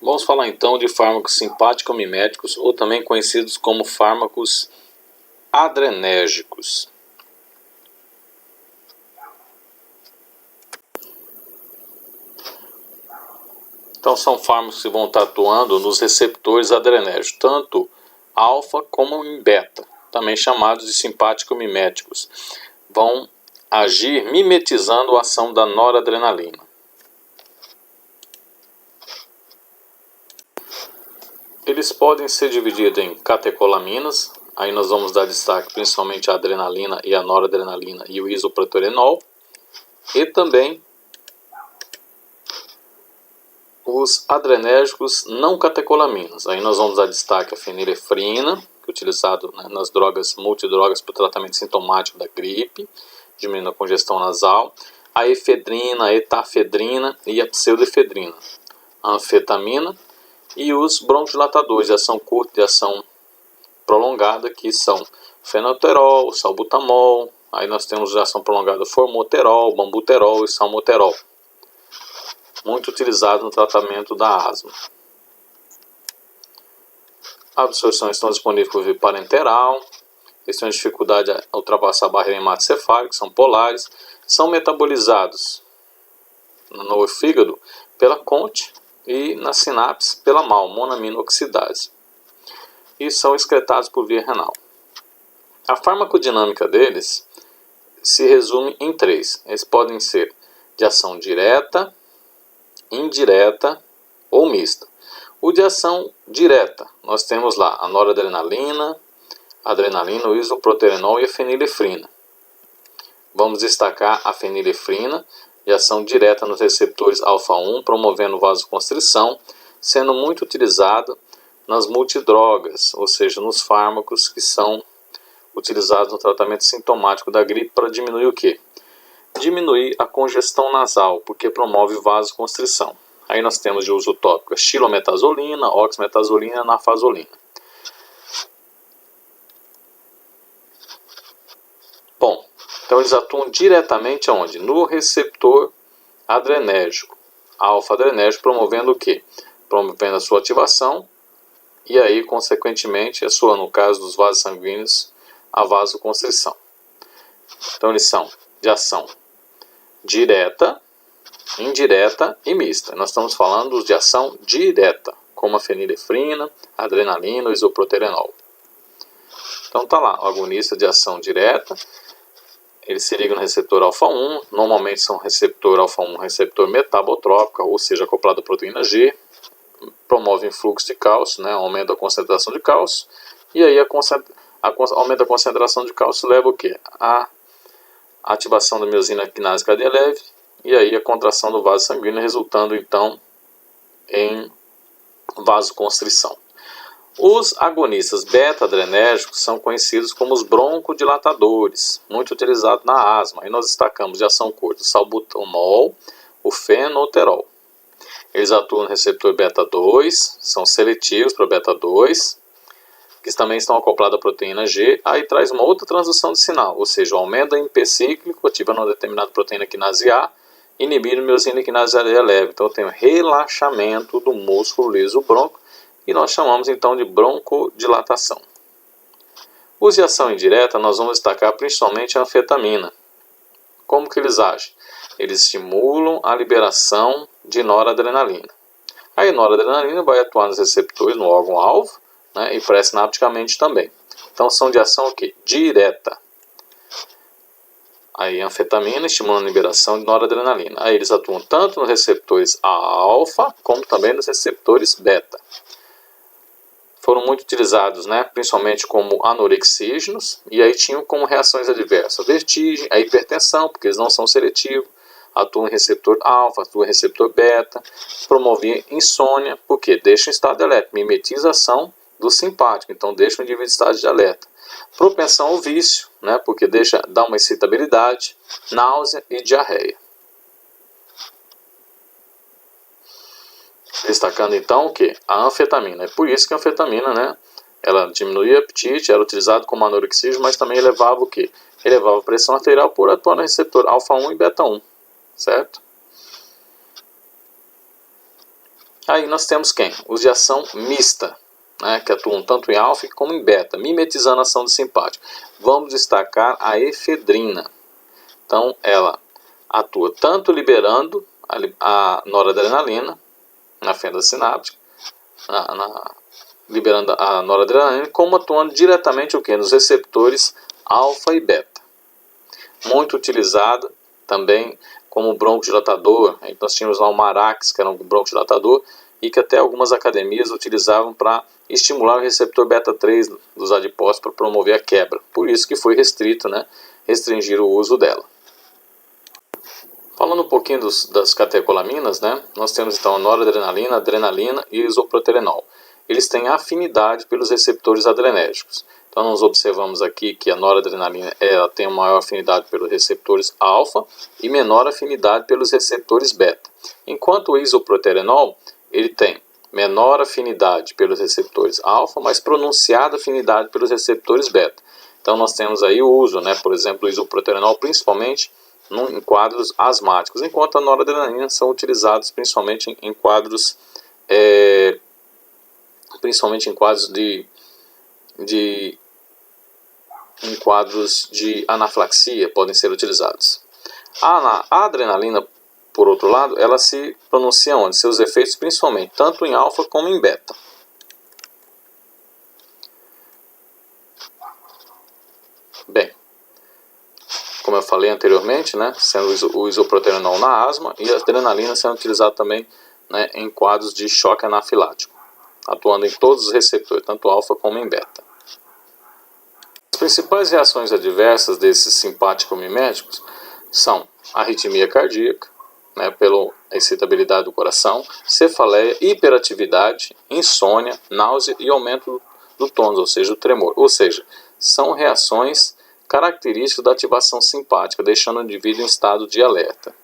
Vamos falar então de fármacos simpático-miméticos, ou também conhecidos como fármacos adrenérgicos. Então são fármacos que vão estar atuando nos receptores adrenérgicos, tanto alfa como em beta, também chamados de simpático-miméticos. Vão agir mimetizando a ação da noradrenalina. Eles podem ser divididos em catecolaminas, aí nós vamos dar destaque principalmente à adrenalina e à noradrenalina e o isoproterenol, e também os adrenérgicos não catecolaminas. Aí nós vamos dar destaque à fenilefrina, que é utilizado nas drogas multidrogas para o tratamento sintomático da gripe, diminuindo a congestão nasal, a efedrina, a etafedrina e a pseudoefedrina, a anfetamina e os broncodilatadores de ação curta e de ação prolongada, que são fenoterol, salbutamol, aí nós temos de ação prolongada formoterol, bambuterol e salmoterol, muito utilizado no tratamento da asma. Absorções estão disponíveis por via parenteral, eles têm dificuldade a ultrapassar a barreira hematocefálica, são polares, são metabolizados no fígado pela CONT e na sinapse pela MAO, monamina oxidase, e são excretados por via renal. A farmacodinâmica deles se resume em três. Eles podem ser de ação direta, indireta ou mista. O de ação direta, nós temos lá a noradrenalina, a adrenalina, o isoproterenol e a fenilefrina. Vamos destacar a fenilefrina, de ação direta nos receptores alfa-1, promovendo vasoconstrição, sendo muito utilizada nas multidrogas, ou seja, nos fármacos que são utilizados no tratamento sintomático da gripe para diminuir o quê? Diminuir a congestão nasal, porque promove vasoconstrição. Aí nós temos de uso tópico a xilometazolina, oxmetazolina e nafazolina. Bom, então eles atuam diretamente aonde? No receptor adrenérgico, alfa-adrenérgico, promovendo o quê? Promovendo a sua ativação e aí, consequentemente, a sua, no caso dos vasos sanguíneos, a vasoconstrição. Então eles são de ação direta, indireta e mista. Nós estamos falando de ação direta, como a fenilefrina, a adrenalina, o isoproterenol. Então tá lá, o agonista de ação direta, ele se liga no receptor alfa-1, normalmente são receptor alfa-1, receptor metabotrópico, ou seja, acoplado à proteína G, promove influxo de cálcio, né, aumenta a concentração de cálcio, e aí aumento da concentração de cálcio leva o quê? A ativação da miosina quinase cadeia leve, e aí a contração do vaso sanguíneo, resultando então em vasoconstrição. Os agonistas beta-adrenérgicos são conhecidos como os broncodilatadores, muito utilizados na asma. Aí nós destacamos de ação curta o salbutamol, o fenoterol. Eles atuam no receptor beta-2, são seletivos para beta-2, que também estão acoplados à proteína G. Aí traz uma outra transdução de sinal, ou seja, o aumento da AMP cíclico, ativando uma determinada proteína quinase A, inibindo a miosina quinase A leve. Então tem um relaxamento do músculo liso bronco, e nós chamamos então de broncodilatação. Os de ação indireta, nós vamos destacar principalmente a anfetamina. Como que eles agem? Eles estimulam a liberação de noradrenalina. A noradrenalina vai atuar nos receptores, no órgão-alvo, né, e pré-sinapticamente também. Então são de ação o quê? Direta. Aí a anfetamina estimula a liberação de noradrenalina. Aí eles atuam tanto nos receptores alfa, como também nos receptores beta. Foram muito utilizados, né, principalmente como anorexígenos, e aí tinham como reações adversas a vertigem, a hipertensão, porque eles não são seletivos, atuam em receptor alfa, atuam em receptor beta, promoviam insônia, porque deixam em estado de alerta, mimetização do simpático, então deixa o indivíduo em estado de alerta. Propensão ao vício, né, porque dá uma excitabilidade, náusea e diarreia. Destacando então o que? A anfetamina. É por isso que a anfetamina, né, ela diminuía o apetite, era utilizado como anorexígeno, mas também elevava o que? Elevava a pressão arterial por atuar no receptor alfa-1 e beta-1, certo? Aí nós temos quem? Os de ação mista, né, que atuam tanto em alfa como em beta, mimetizando a ação do simpático. Vamos destacar a efedrina. Então, ela atua tanto liberando a noradrenalina na fenda sináptica, liberando a noradrenalina, como atuando diretamente o quê? Nos receptores alfa e beta. Muito utilizada também como broncodilatador. Nós tínhamos lá o Marax, que era um broncodilatador, e que até algumas academias utilizavam para estimular o receptor beta-3 dos adipócitos para promover a quebra. Por isso que foi restrito, né, restringir o uso dela. Falando um pouquinho das catecolaminas, né, nós temos então a noradrenalina, adrenalina e isoproterenol. Eles têm afinidade pelos receptores adrenérgicos. Então nós observamos aqui que a noradrenalina ela tem maior afinidade pelos receptores alfa e menor afinidade pelos receptores beta. Enquanto o isoproterenol ele tem menor afinidade pelos receptores alfa, mas pronunciada afinidade pelos receptores beta. Então nós temos aí o uso, né, por exemplo, do isoproterenol principalmente em quadros asmáticos, enquanto a noradrenalina são utilizados principalmente em quadros em quadros de anaflaxia podem ser utilizados. A adrenalina, por outro lado, ela se pronuncia onde? Seus efeitos principalmente tanto em alfa como em beta. Bem, como eu falei anteriormente, né, sendo o isoproterenol na asma e a adrenalina sendo utilizada também, né, em quadros de choque anafilático, atuando em todos os receptores, tanto alfa como em beta. As principais reações adversas desses simpático-miméticos são arritmia cardíaca, né, pela excitabilidade do coração, cefaleia, hiperatividade, insônia, náusea e aumento do tônus, ou seja, o tremor. Ou seja, são reações características da ativação simpática, deixando o indivíduo em estado de alerta.